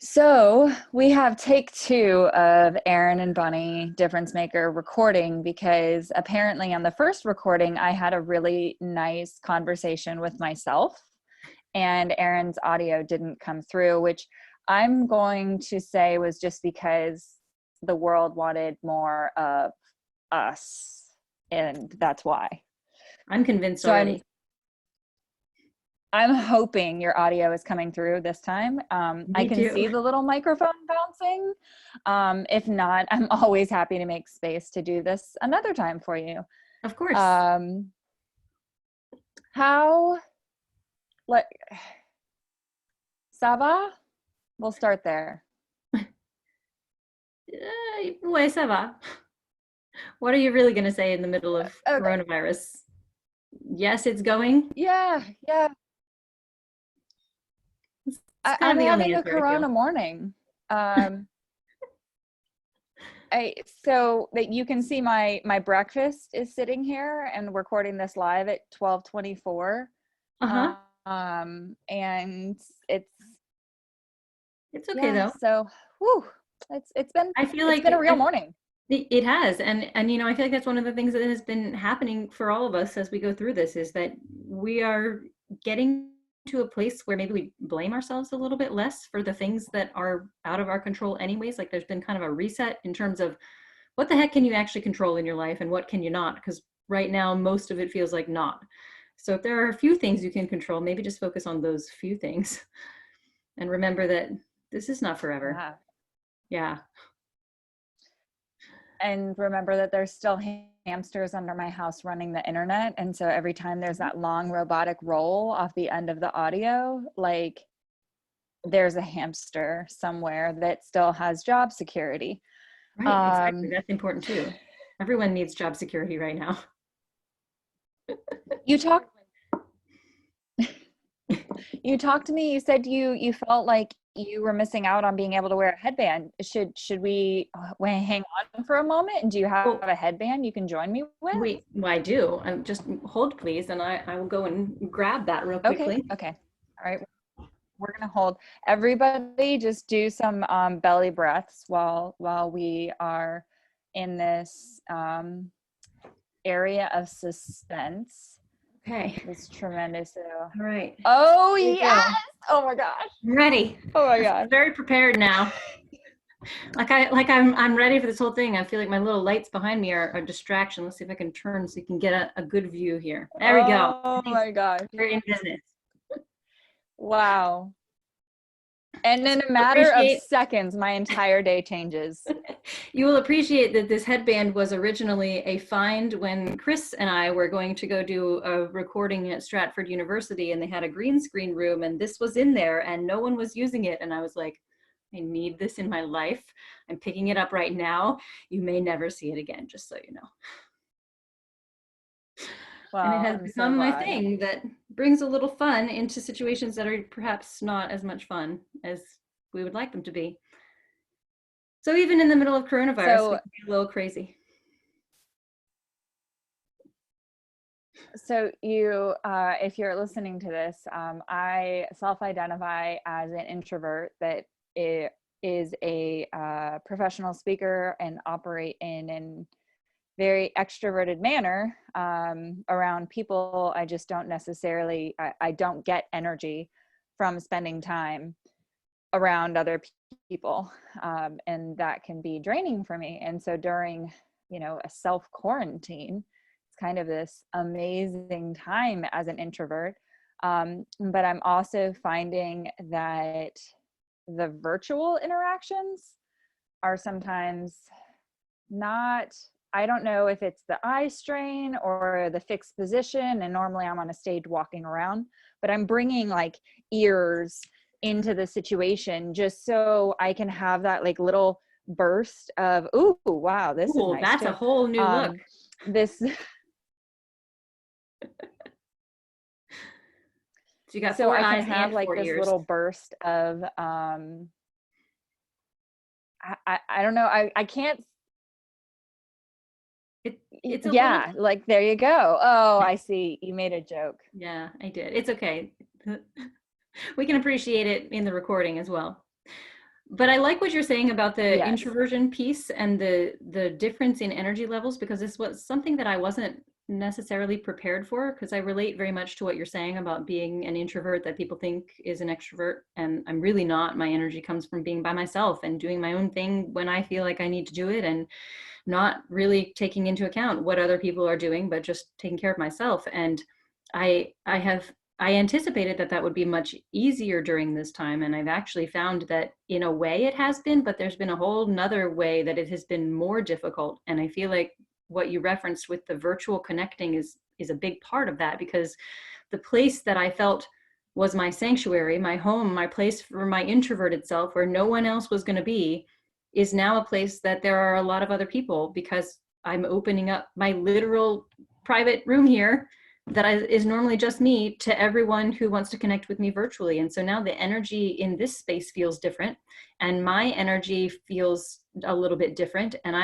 So we have take two of Erin and Bunny Difference Maker recording because apparently on the first recording, I had a really nice conversation with myself and Erin's audio didn't come through, which I'm going to say was just because the world wanted more of us. And that's why. I'm convinced So I'm already. I'm hoping your audio is coming through this time. I Me can too. see the little microphone bouncing. If not, I'm always happy to make space to do this another time for you. Of course. Um, how, like, ça va? We'll start there. Ouais, ça va. What are you really going to say in the middle of Okay. coronavirus? Yes, it's going. Yeah, yeah. It's kind I'm of the only having a answer I feel. Corona morning. Um, so that you can see my breakfast is sitting here and recording this live at 12:24. Uh-huh. And it's It's okay yeah, though. so whew, it's been I feel it's like been a real morning. it has, and I feel like that's one of the things that has been happening for all of us as we go through this is that we are getting to a place where maybe we blame ourselves a little bit less for the things that are out of our control anyways. Like there's been kind of a reset in terms of what the heck can you actually control in your life and what can you not? Because right now, most of it feels like not. So if there are a few things you can control, maybe just focus on those few things and remember that this is not forever. Yeah. Yeah. And remember that there's still hamsters under my house running the internet. And so every time there's that long robotic roll off the end of the audio, like there's a hamster somewhere that still has job security. Right, exactly. Um, That's important too. Everyone needs job security right now. you talked you talked to me, you said you felt like you were missing out on being able to wear a headband. Should we hang on for a moment? And do you have Oh, a headband you can join me with? wait, well, I do. Just hold, please, and I will go and grab that real Okay, quickly. okay. All right. We're gonna hold. Everybody just do some belly breaths while we are in this area of suspense. Okay. This tremendous. All right. Oh Here we yes! go. Oh my gosh! I'm ready. Oh my I feel gosh! very prepared now. I'm ready for this whole thing. I feel like my little lights behind me are a distraction. Let's see if I can turn so you can get a good view here. There we go. Oh my gosh! We're in business. Wow! And So in a you'll matter of appreciate seconds, my entire day changes. you will appreciate that this headband was originally a find when Chris and I were going to go do a recording at Stratford University, and they had a green screen room, and this was in there, and no one was using it. And I was like, I need this in my life. I'm picking it up right now. You may never see it again, just so you know. And it Well, has I'm so become my glad. thing that brings a little fun into situations that are perhaps not as much fun as we would like them to be. So even in the middle of coronavirus, we So can be a little crazy. So you, if you're listening to this, I self-identify as an introvert that is a professional speaker and operate in a very extroverted manner around people. I just don't necessarily, I don't get energy from spending time around other people, and that can be draining for me. And so during, a self quarantine, it's kind of this amazing time as an introvert. But I'm also finding that the virtual interactions are sometimes not, I don't know if it's the eye strain or the fixed position. And normally I'm on a stage walking around, but I'm bringing like ears into the situation just so I can have that like little burst of, ooh, wow, this is Cool, nice that's a too. whole new look. This So you got so four I can eyes have and like four this ears. little burst of I don't know, I can't. It's a little, Yeah, like there you go. Oh, I see, you made a joke. yeah, I did. It's okay. We can appreciate it in the recording as well. But I like what you're saying about the Yes. introversion piece and the difference in energy levels, because this was something that I wasn't necessarily prepared for, because I relate very much to what you're saying about being an introvert that people think is an extrovert, and I'm really not. My energy comes from being by myself and doing my own thing when I feel like I need to do it, and not really taking into account what other people are doing, but just taking care of myself. And I anticipated that that would be much easier during this time. And I've actually found that in a way it has been, but there's been a whole nother way that it has been more difficult. And I feel like what you referenced with the virtual connecting is a big part of that, because the place that I felt was my sanctuary, my home, my place for my introverted self where no one else was going to be, is now a place that there are a lot of other people, because I'm opening up my literal private room here is normally just me to everyone who wants to connect with me virtually. And so now the energy in this space feels different, and my energy feels a little bit different. And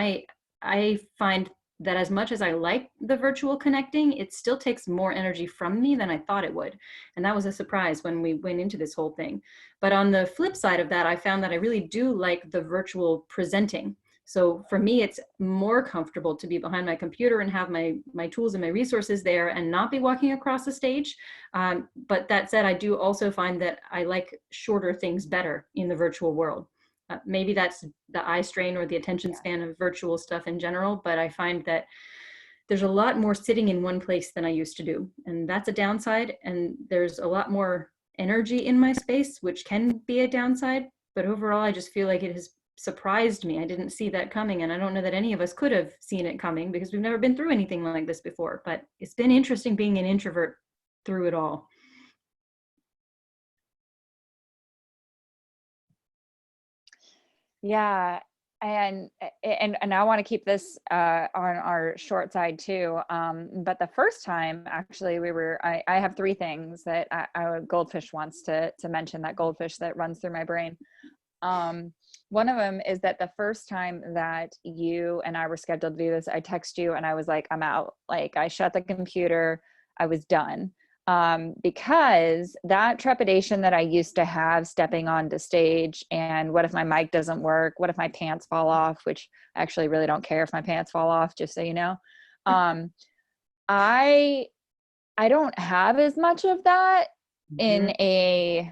I find that as much as I like the virtual connecting, it still takes more energy from me than I thought it would. And that was a surprise when we went into this whole thing. But on the flip side of that, I found that I really do like the virtual presenting. So for me, it's more comfortable to be behind my computer and have my tools and my resources there and not be walking across the stage. But that said, I do also find that I like shorter things better in the virtual world. Maybe that's the eye strain or the attention span of virtual stuff in general, but I find that there's a lot more sitting in one place than I used to do. And that's a downside. And there's a lot more energy in my space, which can be a downside. But overall, I just feel like it has surprised me. I didn't see that coming. And I don't know that any of us could have seen it coming, because we've never been through anything like this before. But it's been interesting being an introvert through it all. Yeah, and I want to keep this on our short side too. But the first time, actually, I have three things that Goldfish wants to mention, that goldfish that runs through my brain. One of them is that the first time that you and I were scheduled to do this, I text you and I was like, I'm out. Like, I shut the computer, I was done. Because that trepidation that I used to have stepping onto stage, and what if my mic doesn't work? What if my pants fall off? Which I actually really don't care if my pants fall off, just so you know. Um, I I don't have as much of that in a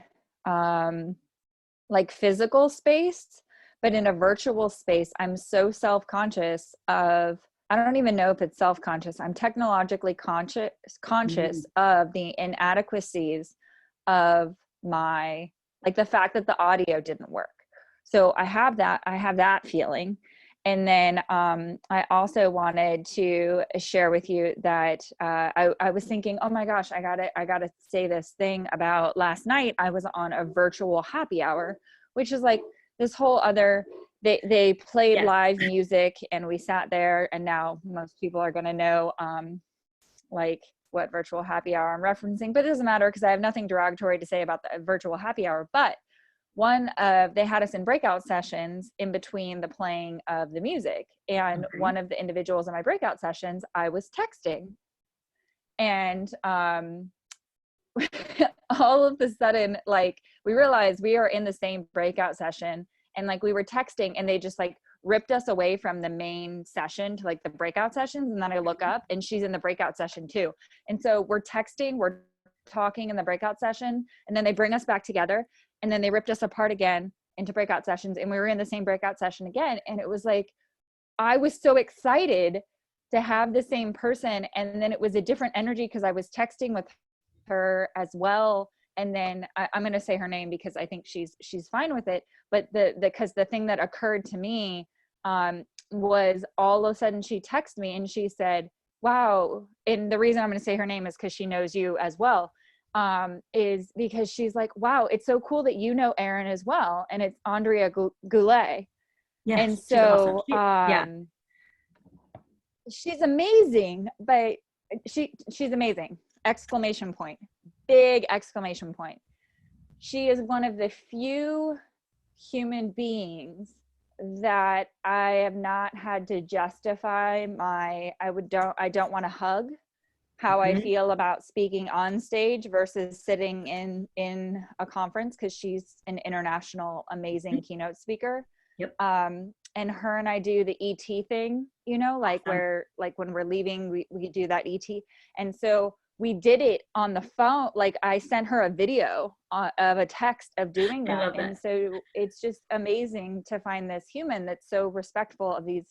like physical space, but in a virtual space, I'm so self-conscious of, I don't even know if it's self-conscious. I'm technologically conscious of the inadequacies of my, like the fact that the audio didn't work. So I have that feeling. And then I also wanted to share with you that I was thinking, oh my gosh, I gotta say this thing about last night. I was on a virtual happy hour, which is like this whole other. They played live music, and we sat there. And now most people are gonna know like what virtual happy hour I'm referencing, but it doesn't matter because I have nothing derogatory to say about the virtual happy hour. But they had us in breakout sessions in between the playing of the music. And one of the individuals in my breakout sessions, I was texting. And all of a sudden, like, we realized we are in the same breakout session, and like we were texting, and they just like ripped us away from the main session to like the breakout sessions. And then I look up and she's in the breakout session too. And so we're texting, we're talking in the breakout session, and then they bring us back together, and then they ripped us apart again into breakout sessions, and we were in the same breakout session again. And it was like, I was so excited to have the same person. And then it was a different energy because I was texting with her as well. And then I'm going to say her name because I think she's fine with it. But because the thing that occurred to me was, all of a sudden she texted me and she said, wow. And the reason I'm going to say her name is because she knows you as well. Is because she's like, wow, it's so cool that you know Erin as well. And it's Andrea Goulet. Yes, and so she's awesome. she's amazing, but she's amazing. Exclamation point. Big exclamation point. She is one of the few human beings that I have not had to justify my I don't want to hug. how I feel about speaking on stage versus sitting in a conference, because she's an international amazing keynote speaker. Yep. And her and I do the ET thing, you know, like where, like when we're leaving, we do that ET. And so we did it on the phone. Like I sent her a video of a text of doing that. I love that. And so it's just amazing to find this human that's so respectful of these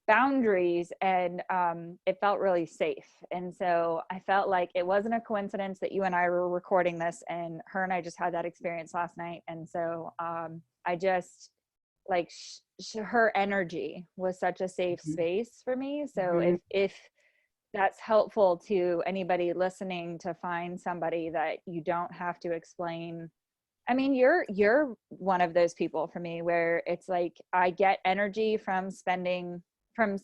boundaries, and it felt really safe. And so I felt like it wasn't a coincidence that you and I were recording this, and her and I just had that experience last night. And so I just like her energy was such a safe space for me. So if that's helpful to anybody listening, to find somebody that you don't have to explain. I mean, you're one of those people for me where it's like I get energy from spending from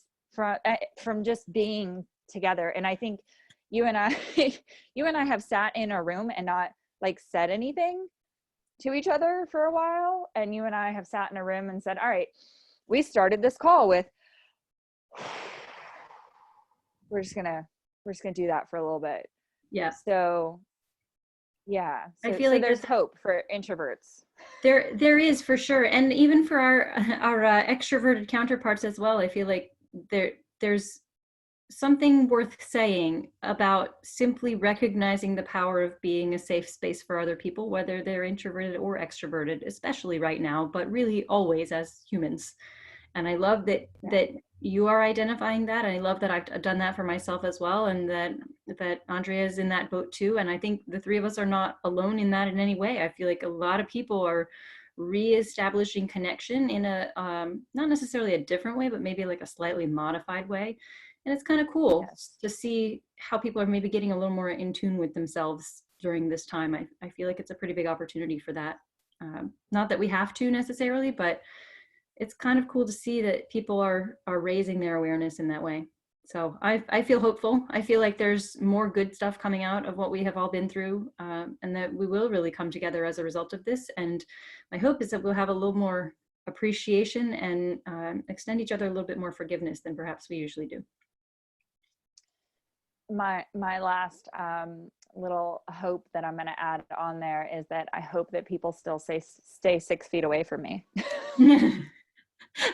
just being together. And I think you and I you and I have sat in a room and not like said anything to each other for a while, and you and I have sat in a room and said, all right, we started this call with we're just gonna do that for a little bit. Yeah. So yeah, so, I feel like there's hope for introverts. There is, for sure. And even for our extroverted counterparts as well, I feel like there's something worth saying about simply recognizing the power of being a safe space for other people, whether they're introverted or extroverted, especially right now, but really always as humans. And I love that you are identifying that. And I love that I've done that for myself as well. And that Andrea is in that boat too. And I think the three of us are not alone in that in any way. I feel like a lot of people are reestablishing connection in a, not necessarily a different way, but maybe like a slightly modified way. And it's kind of cool to see how people are maybe getting a little more in tune with themselves during this time. I feel like it's a pretty big opportunity for that. Not that we have to necessarily, but it's kind of cool to see that people are raising their awareness in that way. So I feel hopeful. I feel like there's more good stuff coming out of what we have all been through, and that we will really come together as a result of this. And my hope is that we'll have a little more appreciation and extend each other a little bit more forgiveness than perhaps we usually do. My last little hope that I'm going to add on there is that I hope that people still stay 6 feet away from me.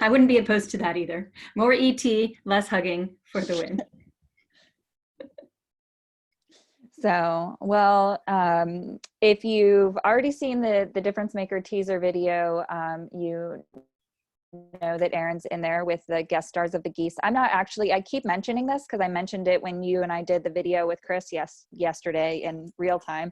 I wouldn't be opposed to that either. More ET, less hugging for the win. So, well, if you've already seen the Difference Maker teaser video, you know that Erin's in there with the guest stars of the geese. I'm not actually, I keep mentioning this because I mentioned it when you and I did the video with Chris yesterday in real time,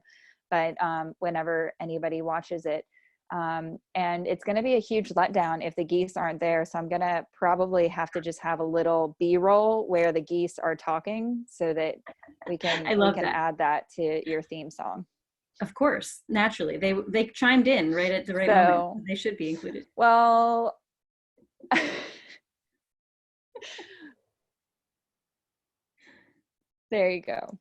but whenever anybody watches it, and it's going to be a huge letdown if the geese aren't there. So I'm going to probably have to just have a little B-roll where the geese are talking so that we can add that to your theme song. Of course, naturally. They chimed in right at the right moment. They should be included. Well, there you go.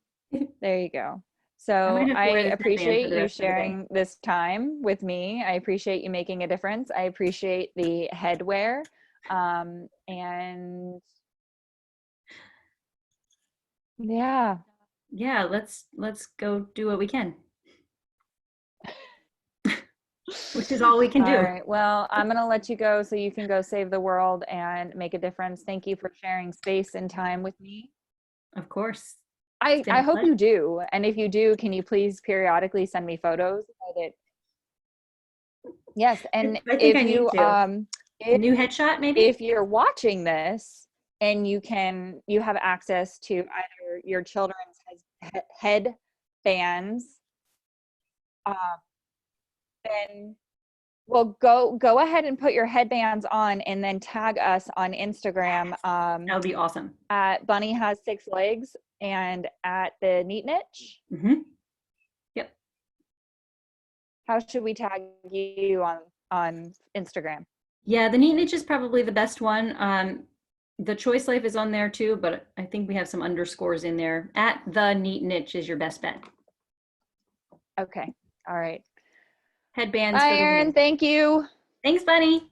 There you go. So I appreciate you sharing this time with me. I appreciate you making a difference. I appreciate the headwear. And yeah. Let's go do what we can. Which is all we can do. All right. Well, I'm going to let you go so you can go save the world and make a difference. Thank you for sharing space and time with me. Of course. I hope you do. And if you do, can you please periodically send me photos so that, yes. And if you, a new headshot, maybe if you're watching this and you have access to either your children's headbands, then well, go ahead and put your headbands on and then tag us on Instagram. That would be awesome. At Bunny Has 6 Legs and at the Neat Niche. Mm-hmm. Yep. How should we tag you on Instagram? Yeah, the Neat Niche is probably the best one. The Choice Life is on there too, but I think we have some underscores in there. At the Neat Niche is your best bet. Okay. All right. Headbands. Bye, Erin. Thank you. Thanks, Bunny.